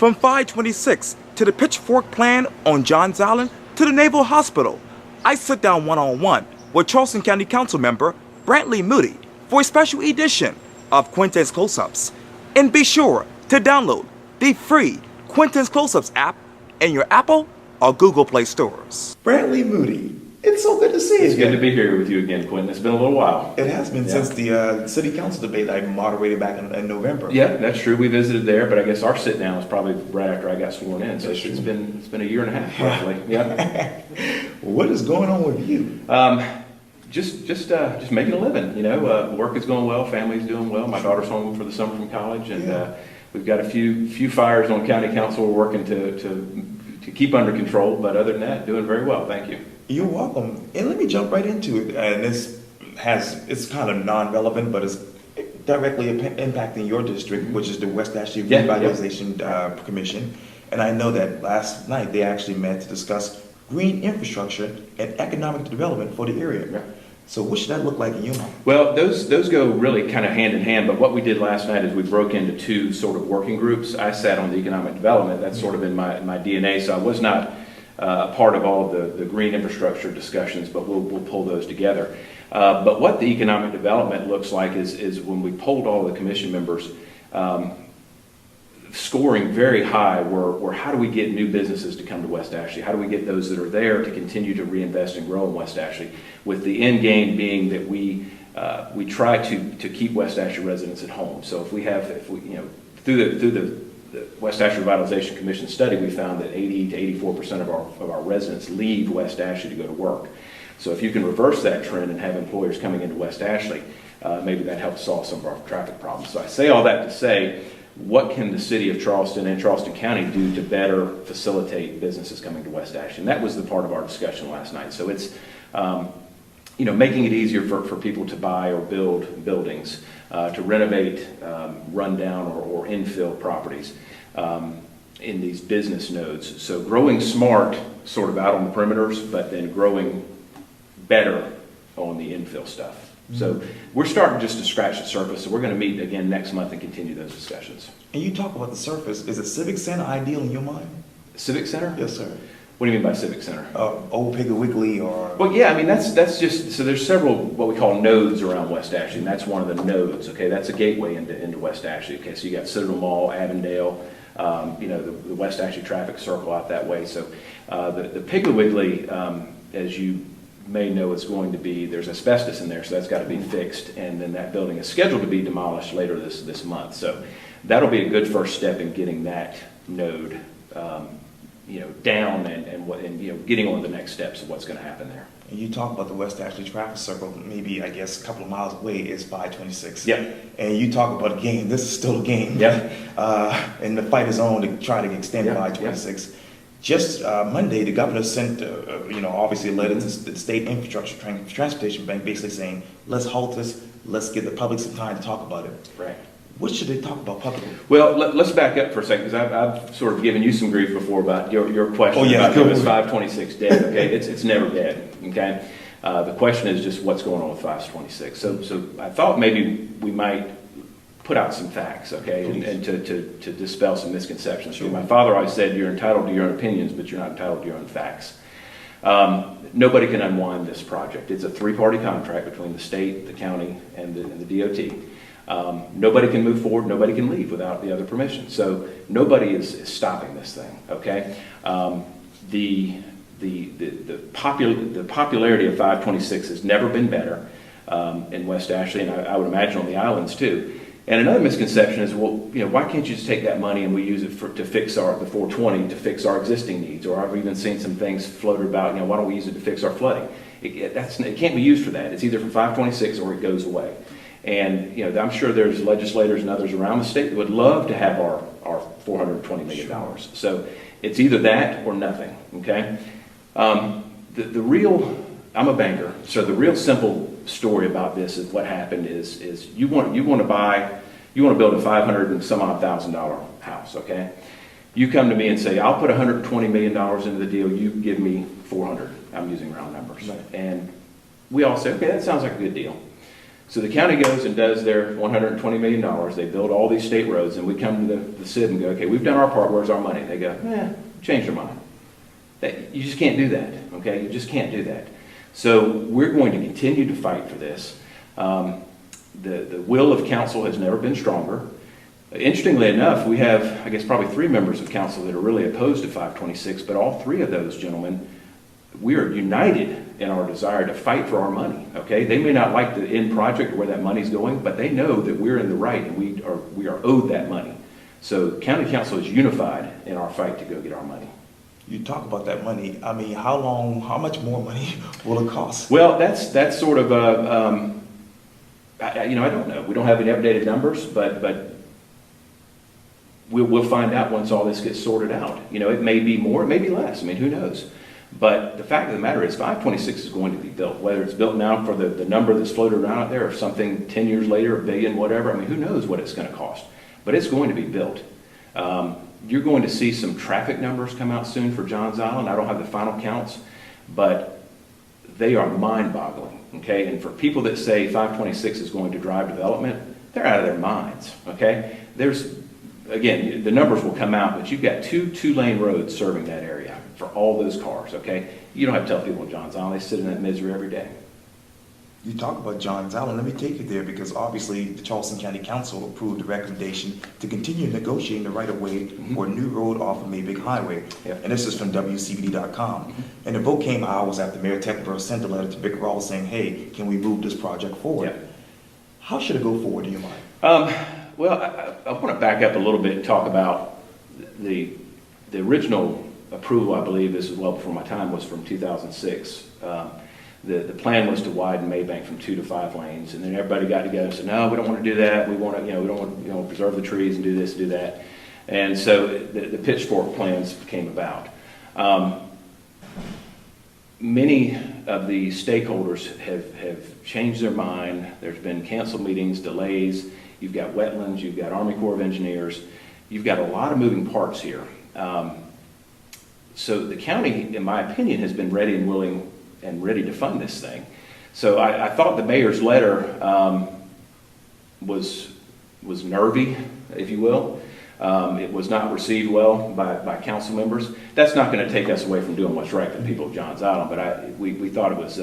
From 526 to the Pitchfork Plan on Johns Island to the Naval Hospital, I sit down one-on-one with Charleston County Council member Brantley Moody for a special edition of Quintin's Close-Ups. And be sure to download the free Quintin's Close-Ups app in your Apple or Google Play stores. Brantley Moody, it's so good to see you. It's good to be here with you again, Quintin. It's been a little while. It has been since the city council debate I moderated back in November. Yeah, that's true. We visited there, but I guess our sit down was probably right after I got sworn in. So it's been a year and a half, roughly. Yeah. What is going on with you? Just making a living. You know, work is going well, family's doing well. My daughter's home for the summer from college, and we've got a few fires on county council we're working to keep under control. But other than that, doing very well. Thank you. You're welcome. And let me jump right into it. And it's kind of non-relevant, but it's directly impacting your district, which is the West Ashley Revitalization Commission. And I know that last night they actually met to discuss green infrastructure and economic development for the area. Yeah. So what should that look like in your mind? Well, those go really kind of hand in hand, but what we did last night is we broke into two sort of working groups. I sat on the economic development. That's sort of in my DNA, so I was not part of all of the green infrastructure discussions, but we'll pull those together. But what the economic development looks like is when we polled all of the commission members, scoring very high were how do we get new businesses to come to West Ashley? How do we get those that are there to continue to reinvest and grow in West Ashley? With the end game being that we try to keep West Ashley residents at home. So if we through the West Ashley Revitalization Commission study, we found that 80 to 84% of our residents leave West Ashley to go to work. So if you can reverse that trend and have employers coming into West Ashley, maybe that helps solve some of our traffic problems. So I say all that to say, what can the city of Charleston and Charleston County do to better facilitate businesses coming to West Ashley? And that was the part of our discussion last night. So it's making it easier for people to buy or build buildings, to renovate rundown or infill properties in these business nodes. So growing smart, sort of out on the perimeters, but then growing better on the infill stuff. So we're starting just to scratch the surface. So we're going to meet again next month and continue those discussions. And you talk about the surface. Is a Civic Center ideal in your mind? Civic Center? Yes, sir. What do you mean by Civic Center? Old Piggly Wiggly or... Well, yeah, I mean, that's just, so there's several what we call nodes around West Ashley, and that's one of the nodes, okay? That's a gateway into West Ashley, okay? So you got Citadel Mall, Avondale, the West Ashley traffic circle out that way. So the Piggly Wiggly, as you may know, it's going to be, there's asbestos in there, so that's got to be fixed, and then that building is scheduled to be demolished later this month. So that'll be a good first step in getting that node down and getting on the next steps of what's going to happen there. And you talk about the West Ashley traffic circle, maybe I guess a couple of miles away is 526. Yeah. And you talk about a game. This is still a game. Yeah. And the fight is on to try to extend 526. Yeah. Just Monday, the governor sent, obviously a letter to the State Infrastructure Transportation Bank, basically saying, let's halt this, let's give the public some time to talk about it. Right. What should they talk about publicly? Well, let's back up for a second, because I've sort of given you some grief before about your question about is 526 dead. Okay, it's never dead. Okay, the question is just what's going on with 526. So I thought maybe we might put out some facts, okay, and to dispel some misconceptions. Sure. My father always said, you're entitled to your own opinions, but you're not entitled to your own facts. Nobody can unwind this project. It's a three-party contract between the state, the county, and the DOT. Nobody can move forward, nobody can leave without the other permission. So nobody is stopping this thing, okay? The popularity of 526 has never been better in West Ashley, and I would imagine on the islands too. And another misconception is, well, why can't you just take that money and we use it to fix the 420 to fix our existing needs? Or I've even seen some things floated about, why don't we use it to fix our flooding? It can't be used for that. It's either for 526 or it goes away. And I'm sure there's legislators and others around the state that would love to have our $420 million. Sure. So it's either that or nothing. Okay. The real, I'm a banker, so the real simple story about this is what happened is you want to build a $500,000 and some odd house. Okay. You come to me and say, I'll put $120 million into the deal. You give me 400. I'm using round numbers. Right. And we all say, okay, that sounds like a good deal. So the county goes and does their $120 million. They build all these state roads, and we come to the SID and go, okay, we've done our part, where's our money? They go, change their mind. You just can't do that, okay? You just can't do that. So we're going to continue to fight for this. The will of council has never been stronger. Interestingly enough, we have, I guess, probably 3 members of council that are really opposed to 526, but all 3 of those gentlemen, we are united in our desire to fight for our money, okay? They may not like the end project or where that money's going, but they know that we're in the right and we are owed that money. So county council is unified in our fight to go get our money. You talk about that money. I mean, how much more money will it cost? Well, that's sort of I don't know. We don't have any updated numbers, but we'll find out once all this gets sorted out. It may be more, it may be less. I mean, who knows? But the fact of the matter is 526 is going to be built, whether it's built now for the number that's floated around out there or something 10 years later, $1 billion, whatever. I mean, who knows what it's going to cost? But it's going to be built. You're going to see some traffic numbers come out soon for Johns Island. I don't have the final counts, but they are mind-boggling, okay? And for people that say 526 is going to drive development, they're out of their minds, okay? Again, the numbers will come out, but you've got 2 two-lane roads serving that area for all those cars, okay? You don't have to tell people in Johns Island. They sit in that misery every day. You talk about Johns Island. Let me take you there because obviously the Charleston County Council approved the recommendation to continue negotiating the right-of-way for a new road off of Maybank Highway. Yep. And this is from WCBD.com. And the vote came hours after Mayor Teckenberg sent a letter to Vic Rawls saying, hey, can we move this project forward? Yep. How should it go forward in your mind? Well, I want to back up a little bit and talk about the original approval, I believe, this is well before my time, was from 2006. The plan was to widen Maybank from 2 to 5 lanes, and then everybody got together and said, no, we don't want to do that. We want to, we don't want to, preserve the trees and do this, do that. And so the pitchfork plans came about. Many of the stakeholders have changed their mind. There's been canceled meetings, delays. You've got wetlands, you've got Army Corps of Engineers. You've got a lot of moving parts here. So the county, in my opinion, has been ready and willing and ready to fund this thing. So I thought the mayor's letter was nervy, if you will. It was not received well by council members. That's not going to take us away from doing what's right for the people of Johns Island, but we thought it was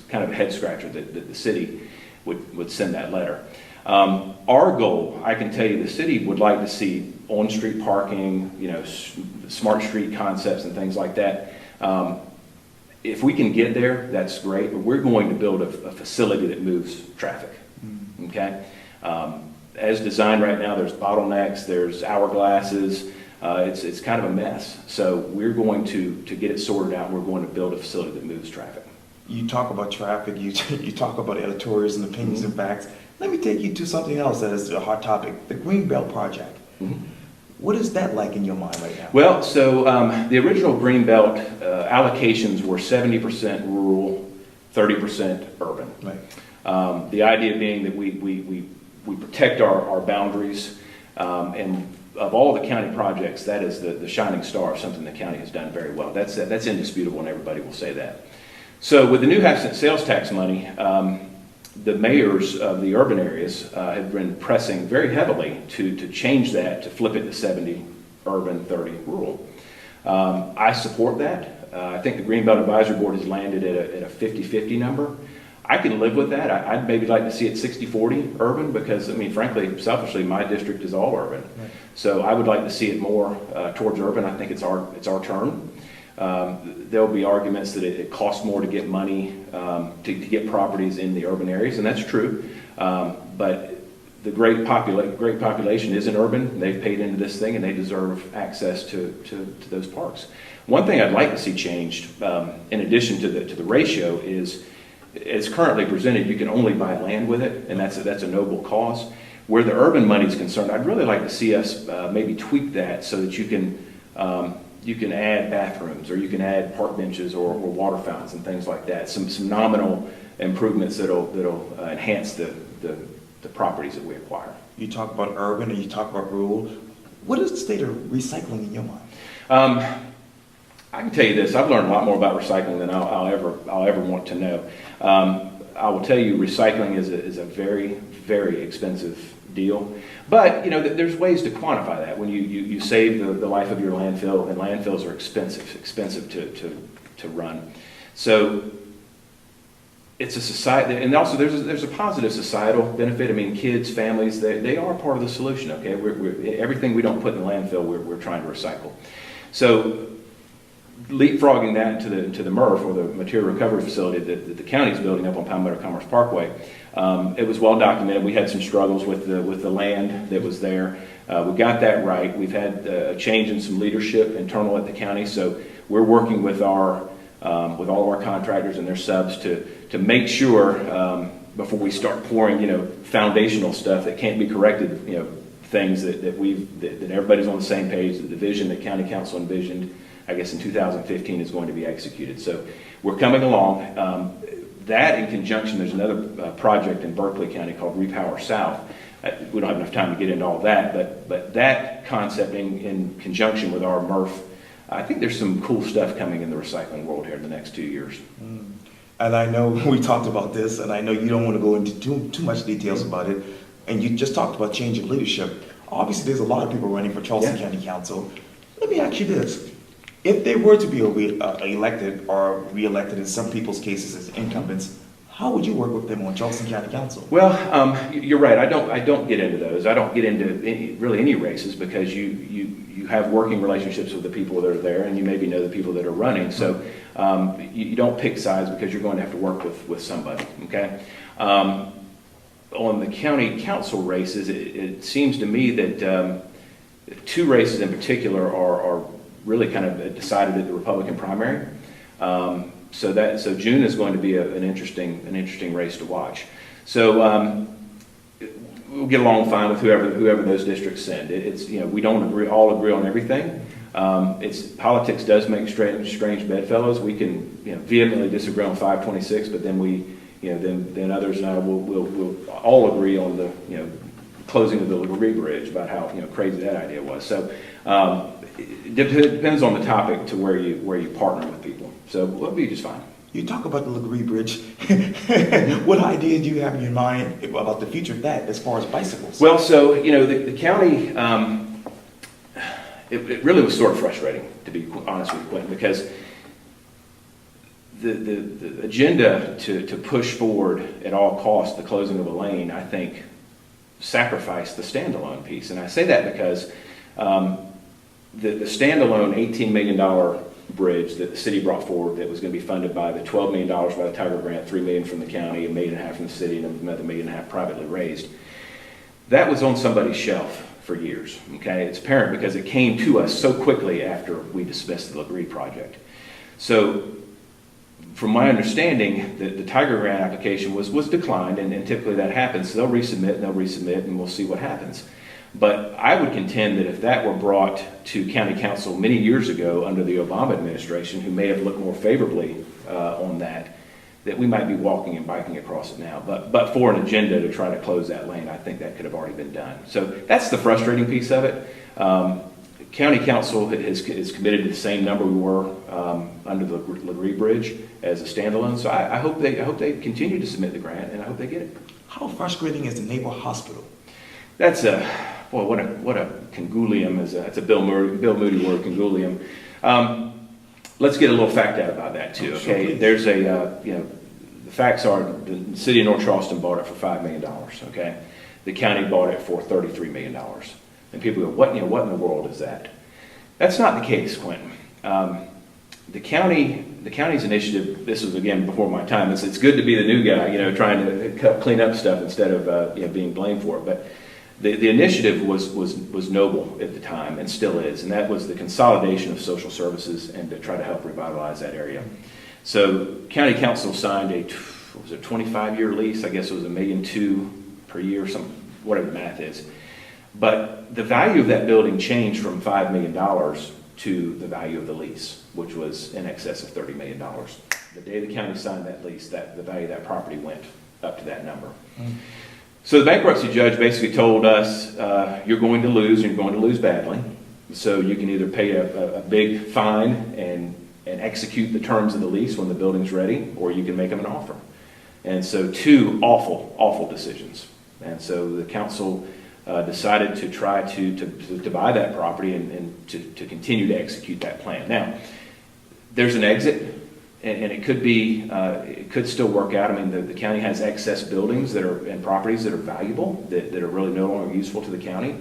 kind of a head scratcher that the city would send that letter. Our goal, I can tell you, the city would like to see on-street parking, smart street concepts and things like that. If we can get there, that's great, but we're going to build a facility that moves traffic, okay? As designed right now, there's bottlenecks, there's hourglasses, it's kind of a mess. So we're going to get it sorted out, we're going to build a facility that moves traffic. You talk about traffic, you talk about editorials and opinions and facts. Let me take you to something else that is a hot topic, the Greenbelt Project. What is that like in your mind right now? Well, so the original Greenbelt allocations were 70% rural, 30% urban. Right. The idea being that we protect our boundaries, and of all the county projects, that is the shining star of something the county has done very well. That's indisputable, and everybody will say that. So with the new half-cent sales tax money, the mayors of the urban areas have been pressing very heavily to change that, to flip it to 70 urban, 30 rural. I support that. I think the Greenbelt Advisory Board has landed at a 50-50 number. I can live with that. I'd maybe like to see it 60-40 urban because, I mean, frankly, selfishly, my district is all urban. Right. So I would like to see it more towards urban. I think it's our turn. There'll be arguments that it costs more to get money to get properties in the urban areas, and that's true. But the great population is in urban. They've paid into this thing, and they deserve access to those parks. One thing I'd like to see changed, in addition to the ratio, is as currently presented, you can only buy land with it, and that's a noble cause. Where the urban money is concerned, I'd really like to see us maybe tweak that so that you can add bathrooms, or you can add park benches or water fountains and things like that. Some nominal improvements that'll enhance the properties that we acquire. You talk about urban and you talk about rural. What is the state of recycling in your mind? I can tell you this: I've learned a lot more about recycling than I'll ever want to know. I will tell you, recycling is a very, very expensive deal. But, you know, there's ways to quantify that. When you save the life of your landfill, and landfills are expensive to run. So it's a society, and also there's a positive societal benefit. I mean, kids, families, they are part of the solution, okay? Everything we don't put in the landfill, we're trying to recycle. So leapfrogging that into the MRF, or the material recovery facility that the county's building up on Palmetto Commerce Parkway, it was well documented. We had some struggles with the land that was there. We got that right. We've had a change in some leadership internal at the county, so we're working with all of our contractors and their subs to make sure before we start pouring, you know, foundational stuff that can't be corrected, you know, things that everybody's on the same page, that the vision that County Council envisioned, I guess in 2015, is going to be executed. So we're coming along. That in conjunction, there's another project in Berkeley County called Repower South. We don't have enough time to get into all that, but that concept in conjunction with our MRF, I think there's some cool stuff coming in the recycling world here in the next 2 years. And I know we talked about this, and I know you don't want to go into too much details about it, and you just talked about change of leadership. Obviously, there's a lot of people running for Charleston County Council. Let me ask you this. If they were to be elected or re-elected in some people's cases as incumbents, how would you work with them on Charleston County Council? Well, you're right. I don't get into those. I don't get into really any races, because you have working relationships with the people that are there, and you maybe know the people that are running. So you don't pick sides, because you're going to have to work with somebody. Okay. On the county council races, it seems to me that two races in particular are really kind of decided at the Republican primary. So June is going to be an interesting race to watch. So we'll get along fine with whoever those districts send. It's, you know, we don't all agree on everything. Politics does make strange bedfellows. We can, you know, vehemently disagree on 526, but then then others and I will all agree on the, you know, closing of the LaGree Bridge, about how, you know, crazy that idea was. So it depends on the topic to where you partner with people. So we'll be just fine. You talk about the LaGree Bridge. What idea do you have in your mind about the future of that as far as bicycles? Well, so, you know, the county, it really was sort of frustrating, to be honest with you, Quintin, because the agenda to push forward at all costs the closing of a lane, I think, sacrificed the standalone piece. And I say that because the standalone $18 million bridge that the city brought forward, that was going to be funded by the $12 million by the Tiger Grant, $3 million from the county, $1.5 million from the city, and another $1.5 million privately raised, that was on somebody's shelf for years. Okay, it's apparent because it came to us so quickly after we dismissed the LaGree project. So from my understanding, the Tiger Grant application was declined, and typically that happens. So they'll resubmit, and we'll see what happens. But I would contend that if that were brought to county council many years ago under the Obama administration, who may have looked more favorably on that we might be walking and biking across it now. But for an agenda to try to close that lane, I think that could have already been done. So that's the frustrating piece of it. County council is committed to the same number we were under the LaGree Bridge as a standalone. So I hope they continue to submit the grant, and I hope they get it. How frustrating is the Naval Hospital? That's what a congulium is. That's a Bill Moody word, congulium. Let's get a little fact out about that too. Okay, there's the facts are the city of North Charleston bought it for $5 million. Okay, the county bought it for $33 million. And people go, what in the world is that? That's not the case, Quintin. The county's initiative. This was again before my time. It's good to be the new guy, trying to clean up stuff instead of being blamed for it. But the initiative was noble at the time and still is, and that was the consolidation of social services and to try to help revitalize that area. So county council signed a 25-year lease. I guess it was $1.2 million per year, whatever the math is. But the value of that building changed from $5 million to the value of the lease, which was in excess of $30 million. The day the county signed that lease, the value of that property went up to that number. So the bankruptcy judge basically told us, you're going to lose, and you're going to lose badly. So you can either pay a big fine and execute the terms of the lease when the building's ready, or you can make them an offer. And so two awful decisions. And so the council decided to try to buy that property and to continue to execute that plan. Now, there's an exit, and it could be, it could still work out. I mean, the county has excess buildings and properties that are valuable, that are really no longer useful to the county,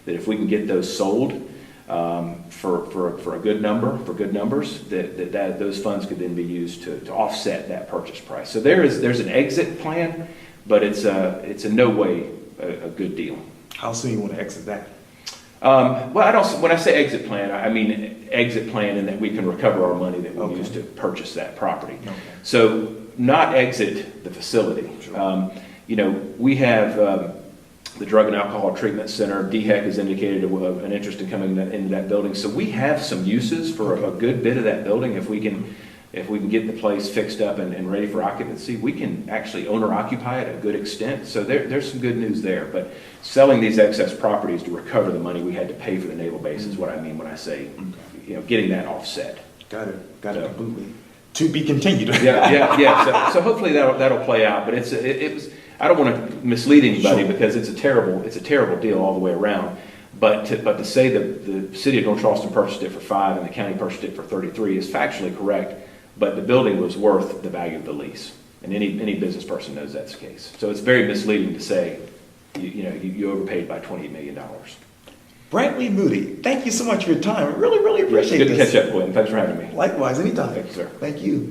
that if we can get those sold for a good number, for good numbers, that those funds could then be used to offset that purchase price. So there's an exit plan, but it's in no way a good deal. How soon you want to exit that? Well, when I say exit plan, I mean exit plan in that we can recover our money that we used to purchase that property. Okay. So not exit the facility. Sure. We have the Drug and Alcohol Treatment Center. DHEC has indicated an interest in coming into that building. So we have some uses for a good bit of that building. If we can get the place fixed up and ready for occupancy, we can actually owner occupy it a good extent. So there's some good news there. But selling these excess properties to recover the money we had to pay for the naval base is what I mean when I say, getting that offset. Got it completely. To be continued. yeah. So hopefully that'll play out. But it was. I don't want to mislead anybody because it's a terrible deal all the way around. But to say that the city of North Charleston purchased it for $5 and the county purchased it for $33 is factually correct. But the building was worth the value of the lease, and any business person knows that's the case. So it's very misleading to say you overpaid by $28 million. Brantley Moody, thank you so much for your time. I really appreciate Good this. to catch up, Quintin. Thanks for having me. Likewise, anytime. Thank you, sir. Thank you.